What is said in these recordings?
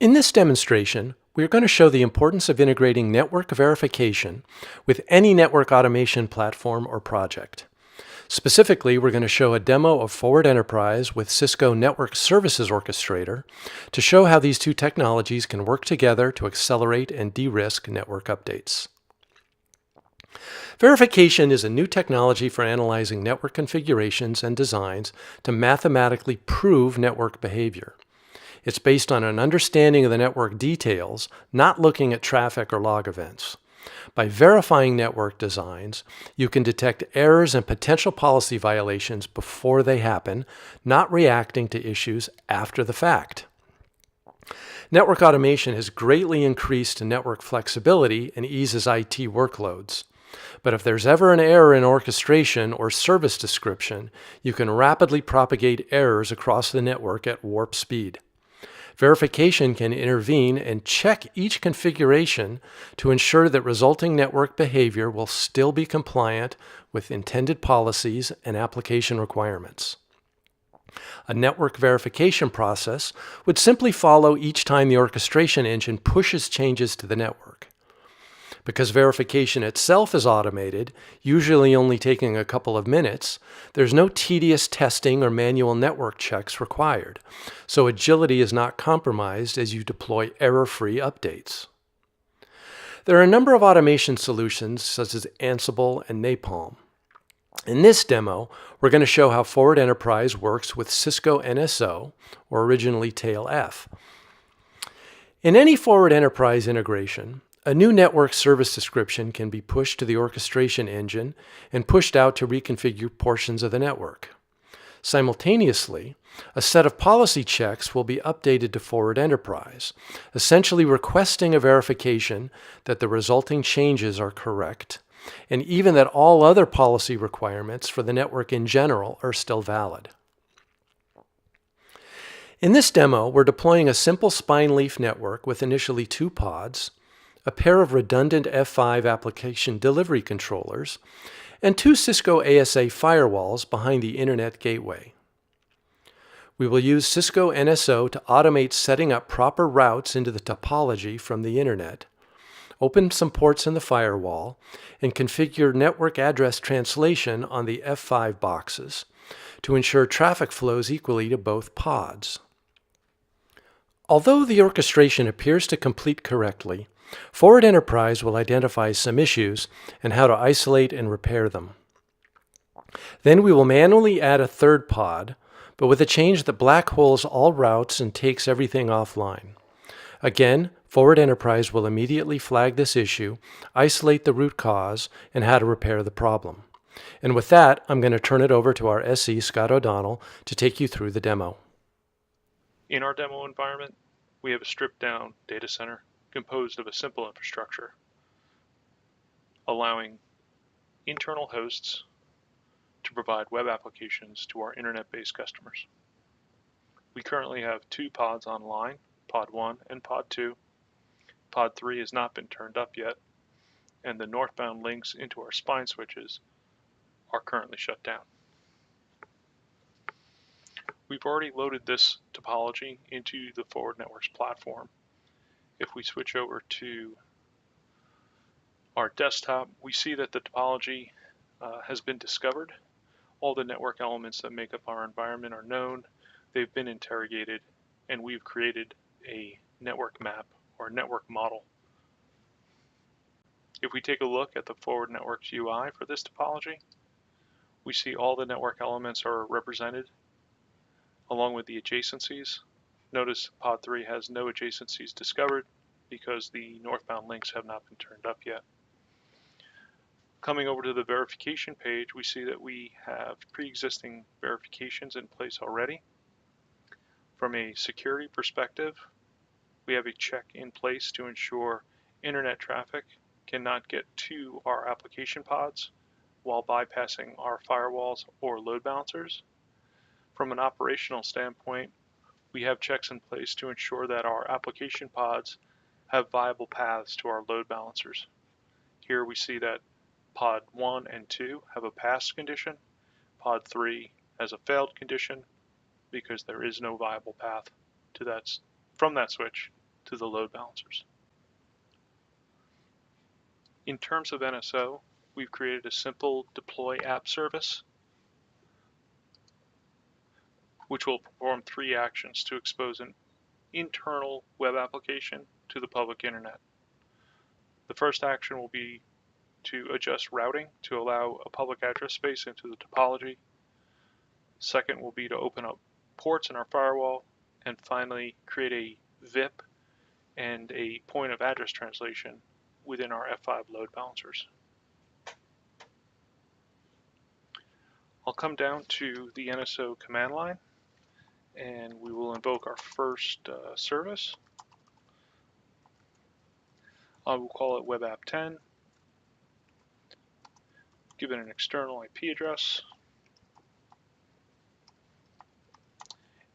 In this demonstration, we're going to show the importance of integrating network verification with any network automation platform or project. Specifically, we're going to show a demo of Forward Enterprise with Cisco Network Services Orchestrator to show how these two technologies can work together to accelerate and de-risk network updates. Verification is a new technology for analyzing network configurations and designs to mathematically prove network behavior. It's based on an understanding of the network details, not looking at traffic or log events. By verifying network designs, you can detect errors and potential policy violations before they happen, not reacting to issues after the fact. Network automation has greatly increased network flexibility and eases IT workloads. But if there's ever an error in orchestration or service description, you can rapidly propagate errors across the network at warp speed. Verification can intervene and check each configuration to ensure that resulting network behavior will still be compliant with intended policies and application requirements. A network verification process would simply follow each time the orchestration engine pushes changes to the network. Because verification itself is automated, usually only taking a couple of minutes, there's no tedious testing or manual network checks required, so agility is not compromised as you deploy error-free updates. There are a number of automation solutions such as Ansible and Napalm. In this demo, we're going to show how Forward Enterprise works with Cisco NSO, or originally TailF. In any Forward Enterprise integration, a new network service description can be pushed to the orchestration engine and pushed out to reconfigure portions of the network. Simultaneously, a set of policy checks will be updated to Forward Enterprise, essentially requesting a verification that the resulting changes are correct, and even that all other policy requirements for the network in general are still valid. In this demo, we're deploying a simple spine leaf network with initially 2 pods, a pair of redundant F5 application delivery controllers, and 2 Cisco ASA firewalls behind the Internet gateway. We will use Cisco NSO to automate setting up proper routes into the topology from the Internet, open some ports in the firewall, and configure network address translation on the F5 boxes to ensure traffic flows equally to both pods. Although the orchestration appears to complete correctly, Forward Enterprise will identify some issues and how to isolate and repair them. Then we will manually add a 3rd pod, but with a change that black holes all routes and takes everything offline. Again, Forward Enterprise will immediately flag this issue, isolate the root cause, and how to repair the problem. And with that, I'm going to turn it over to our SE, Scott O'Donnell, to take you through the demo. In our demo environment, we have a stripped-down data center composed of a simple infrastructure, allowing internal hosts to provide web applications to our internet-based customers. We currently have 2 pods online, Pod 1 and Pod 2. Pod 3 has not been turned up yet, and the northbound links into our spine switches are currently shut down. We've already loaded this topology into the Forward Networks platform. If we switch over to our desktop, we see that the topology has been discovered. All the network elements that make up our environment are known. They've been interrogated, and we've created a network map or network model. If we take a look at the Forward Networks UI for this topology, we see all the network elements are represented along with the adjacencies. Notice Pod 3 has no adjacencies discovered because the northbound links have not been turned up yet. Coming over to the verification page, we see that we have pre-existing verifications in place already. From a security perspective, we have a check in place to ensure internet traffic cannot get to our application pods while bypassing our firewalls or load balancers. From an operational standpoint, we have checks in place to ensure that our application pods have viable paths to our load balancers. Here we see that Pod 1 and 2 have a passed condition. Pod 3 has a failed condition because there is no viable path to from that switch to the load balancers. In terms of NSO, we've created a simple deploy app service, which will perform 3 actions to expose an internal web application to the public internet. The first action will be to adjust routing to allow a public address space into the topology. Second will be to open up ports in our firewall, and finally create a VIP and a point of address translation within our F5 load balancers. I'll come down to the NSO command line, and we will invoke our first service. I will call it web app 10, give it an external IP address,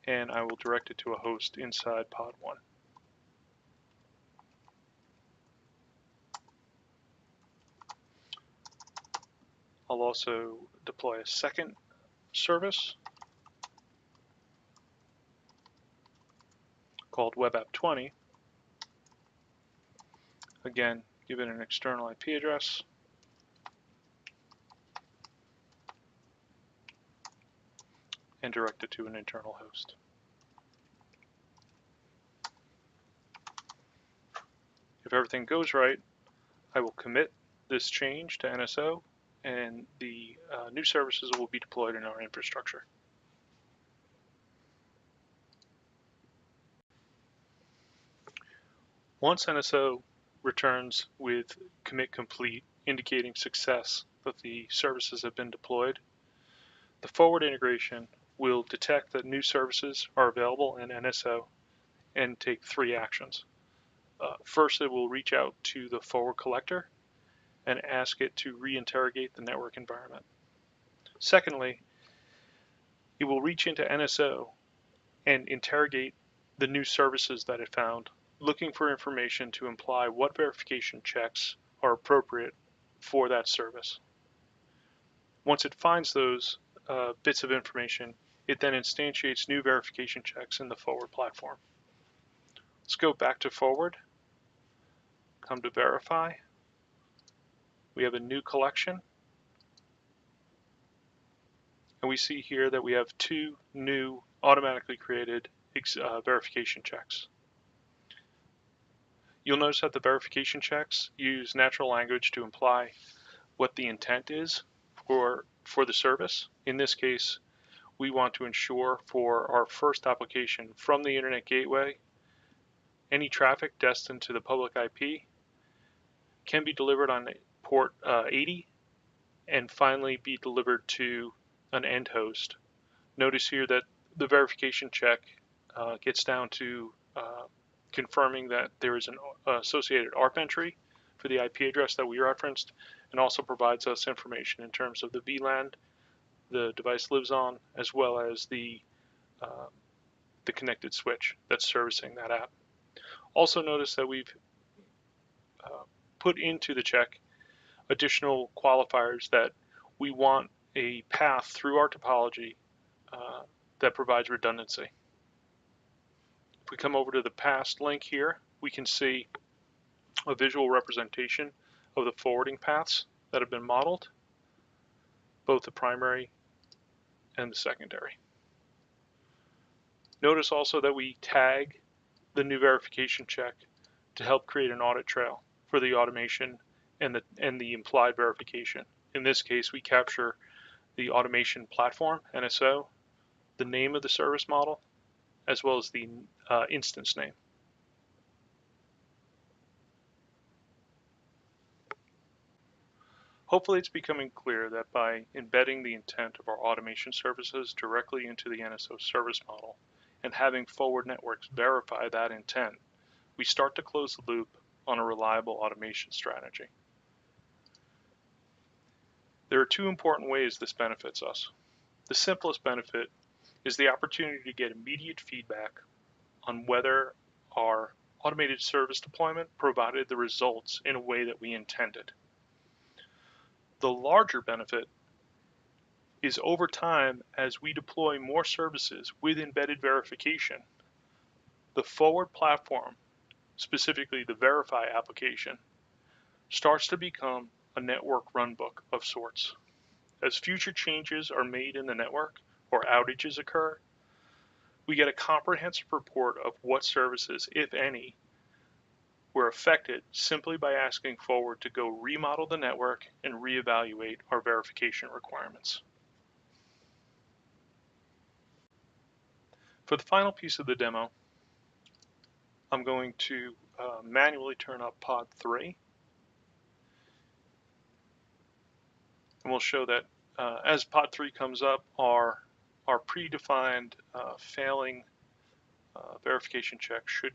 and I will direct it to a host inside pod 1. I'll also deploy a second service called web app 20. Again, give it an external IP address, and direct it to an internal host. If everything goes right, I will commit this change to NSO, and the new services will be deployed in our infrastructure. Once NSO returns with commit complete, indicating success that the services have been deployed, the forward integration will detect that new services are available in NSO and take 3 actions. First, it will reach out to the forward collector and ask it to reinterrogate the network environment. Secondly, it will reach into NSO and interrogate the new services that it found, looking for information to imply what verification checks are appropriate for that service. Once it finds those bits of information, it then instantiates new verification checks in the forward platform. Let's go back to forward, come to verify. We have a new collection, and we see here that we have 2 new automatically created verification checks. You'll notice that the verification checks use natural language to imply what the intent is for the service. In this case, we want to ensure for our first application from the Internet Gateway, any traffic destined to the public IP can be delivered on port 80 and finally be delivered to an end host. Notice here that the verification check gets down to confirming that there is an associated ARP entry for the IP address that we referenced, and also provides us information in terms of the VLAN the device lives on, as well as the connected switch that's servicing that app. Also notice that we've put into the check additional qualifiers that we want a path through our topology that provides redundancy. If we come over to the past link here, we can see a visual representation of the forwarding paths that have been modeled, both the primary and the secondary. Notice also that we tag the new verification check to help create an audit trail for the automation and the implied verification. In this case, we capture the automation platform, NSO, the name of the service model, as well as the instance name. Hopefully it's becoming clear that by embedding the intent of our automation services directly into the NSO service model and having forward networks verify that intent, we start to close the loop on a reliable automation strategy. There are 2 important ways this benefits us. The simplest benefit is the opportunity to get immediate feedback on whether our automated service deployment provided the results in a way that we intended. The larger benefit is over time, as we deploy more services with embedded verification, the forward platform specifically the verify application, starts to become a network runbook of sorts. As future changes are made in the network or outages occur, we get a comprehensive report of what services, if any, were affected simply by asking Forward to go remodel the network and reevaluate our verification requirements. For the final piece of the demo, I'm going to manually turn up pod 3. And we'll show that as pod 3 comes up, our predefined failing verification check should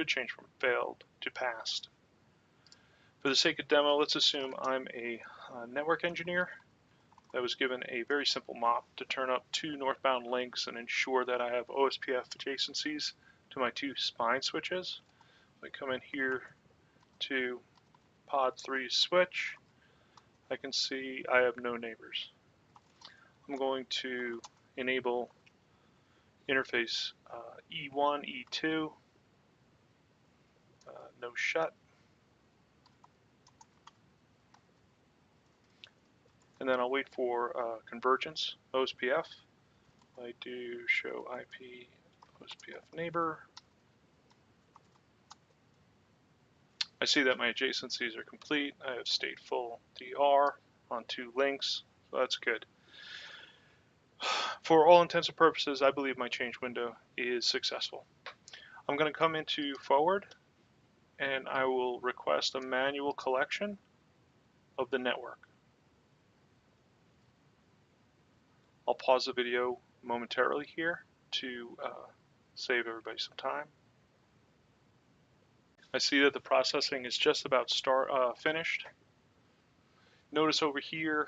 change from failed to passed. For the sake of demo, let's assume I'm a network engineer that was given a very simple mop to turn up 2 northbound links and ensure that I have OSPF adjacencies to my 2 spine switches. I come in here to pod 3 switch. I can see I have no neighbors. I'm going to enable interface E1, E2, no shut. And then I'll wait for convergence, OSPF. I do show IP OSPF neighbor. I see that my adjacencies are complete. I have stateful DR on 2 links, so that's good. For all intents and purposes, I believe my change window is successful. I'm going to come into Forward, and I will request a manual collection of the network. I'll pause the video momentarily here to save everybody some time. I see that the processing is just about finished. Notice over here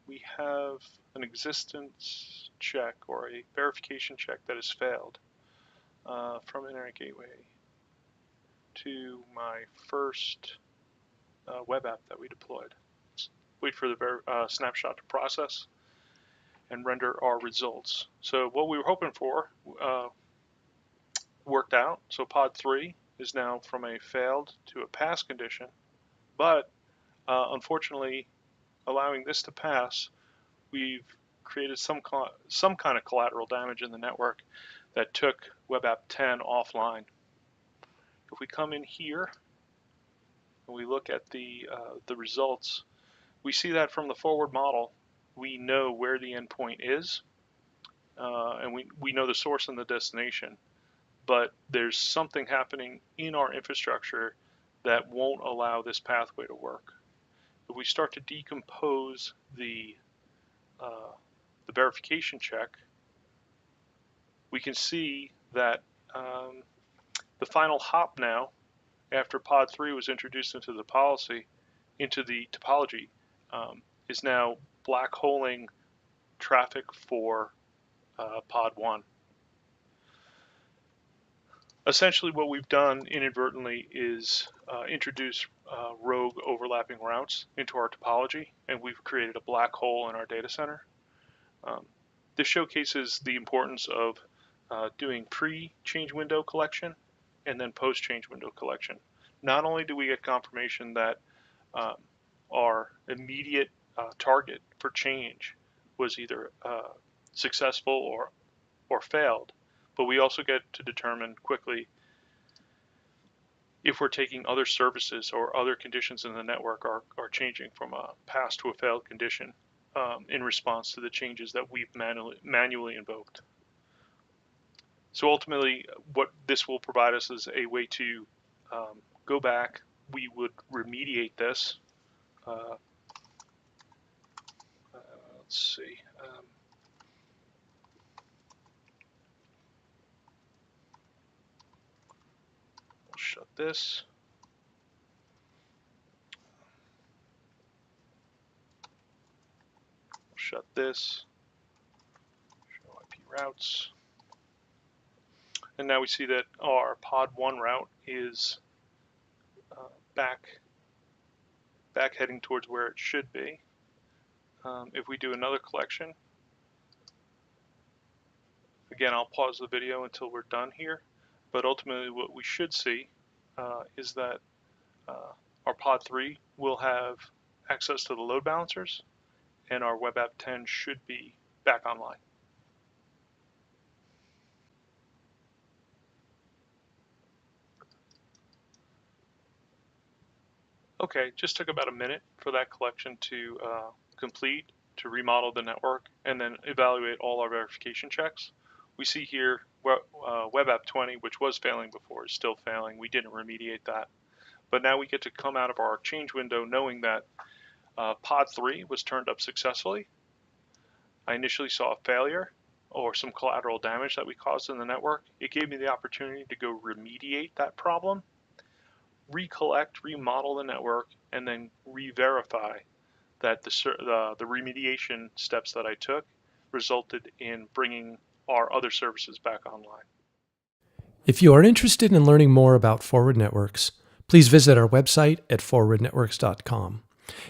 we have an existence check or a verification check that has failed from Internet Gateway to my first web app that we deployed. Let's wait for the snapshot to process and render our results. So what we were hoping for worked out. So pod 3 is now from a failed to a pass condition, but unfortunately, allowing this to pass, we've created some kind of collateral damage in the network that took web app 10 offline. If we come in here and we look at the results, we see that from the Forward model, we know where the endpoint is, and we know the source and the destination, but there's something happening in our infrastructure that won't allow this pathway to work. If we start to decompose the verification check, we can see that the final hop now, after pod 3 was introduced into the topology, is now black holing traffic for pod 1. Essentially what we've done inadvertently is introduce rogue overlapping routes into our topology, and we've created a black hole in our data center. This showcases the importance of doing pre-change window collection and then post-change window collection. Not only do we get confirmation that our immediate target for change was either successful or failed, but we also get to determine quickly if we're taking other services or other conditions in the network are changing from a pass to a failed condition in response to the changes that we've manually invoked. So ultimately, what this will provide us is a way to go back. We would remediate this. Let's see. We'll shut this. We'll shut this. Show IP routes. And now we see that our pod 1 route is back heading towards where it should be. If we do another collection, again, I'll pause the video until we're done here. But ultimately what we should see is that our pod 3 will have access to the load balancers, and our web app 10 should be back online. Okay, just took about a minute for that collection to complete, to remodel the network, and then evaluate all our verification checks. We see here web app 20, which was failing before, is still failing. We didn't remediate that. But now we get to come out of our change window knowing that pod 3 was turned up successfully. I initially saw a failure or some collateral damage that we caused in the network. It gave me the opportunity to go remediate that problem, recollect, remodel the network, and then re-verify that the remediation steps that I took resulted in bringing our other services back online. If you are interested in learning more about Forward Networks, please visit our website at forwardnetworks.com.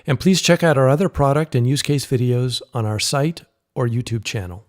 And please check out our other product and use case videos on our site or YouTube channel.